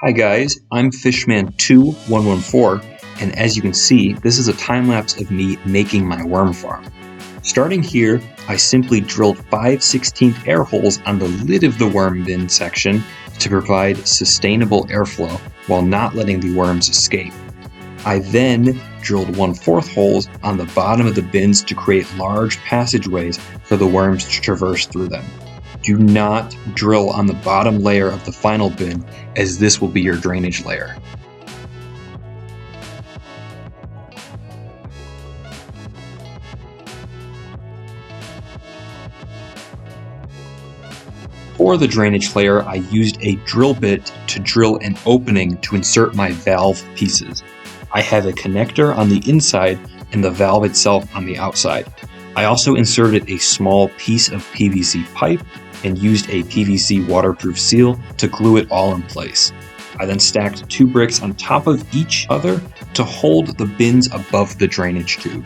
Hi guys, I'm Fishman2114, and as you can see, this is a time-lapse of me making my worm farm. Starting here, I simply drilled 5/16 air holes on the lid of the worm bin section to provide sustainable airflow while not letting the worms escape. I then drilled 1/4 holes on the bottom of the bins to create large passageways for the worms to traverse through them. Do not drill on the bottom layer of the final bin, as this will be your drainage layer. For the drainage layer, I used a drill bit to drill an opening to insert my valve pieces. I have a connector on the inside and the valve itself on the outside. I also inserted a small piece of PVC pipe and used a PVC waterproof seal to glue it all in place. I then stacked 2 bricks on top of each other to hold the bins above the drainage tube.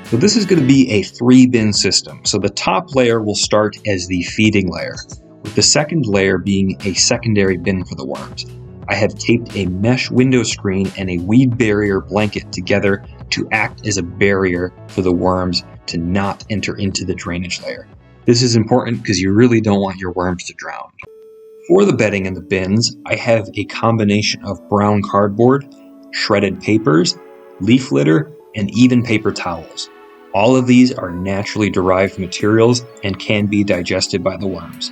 So this is going to be a 3-bin system. So the top layer will start as the feeding layer, with the second layer being a secondary bin for the worms. I have taped a mesh window screen and a weed barrier blanket together to act as a barrier for the worms to not enter into the drainage layer. This is important because you really don't want your worms to drown. For the bedding in the bins, I have a combination of brown cardboard, shredded papers, leaf litter, and even paper towels. All of these are naturally derived materials and can be digested by the worms.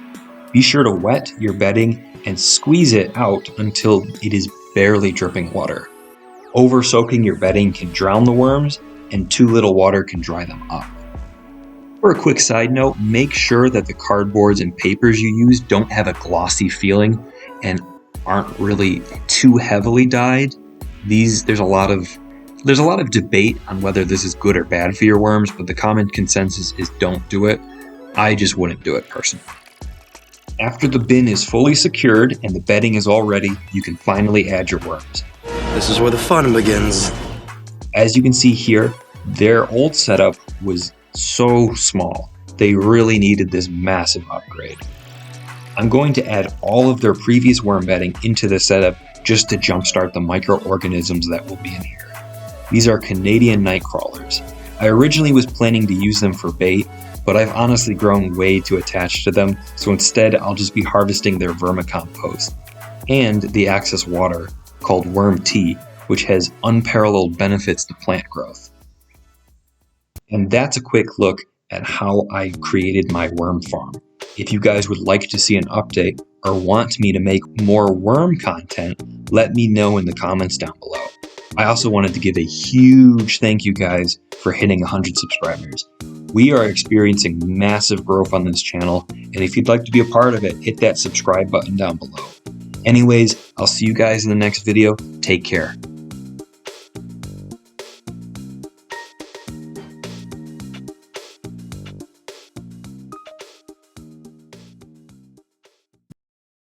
Be sure to wet your bedding and squeeze it out until it is barely dripping water. Over-soaking your bedding can drown the worms, and too little water can dry them up. For a quick side note, make sure that the cardboards and papers you use don't have a glossy feeling and aren't really too heavily dyed. There's a lot of debate on whether this is good or bad for your worms, but the common consensus is don't do it. I just wouldn't do it personally. After the bin is fully secured and the bedding is all ready, you can finally add your worms. This is where the fun begins. As you can see here, their old setup was so small. They really needed this massive upgrade. I'm going to add all of their previous worm bedding into the setup just to jumpstart the microorganisms that will be in here. These are Canadian night crawlers. I originally was planning to use them for bait, but I've honestly grown way too attached to them, so instead I'll just be harvesting their vermicompost and the excess water called worm tea, which has unparalleled benefits to plant growth. And that's a quick look at how I created my worm farm. If you guys would like to see an update or want me to make more worm content, let me know in the comments down below. I also wanted to give a huge thank you guys for hitting 100 subscribers. We are experiencing massive growth on this channel, and if you'd like to be a part of it, hit that subscribe button down below. Anyways, I'll see you guys in the next video. Take care.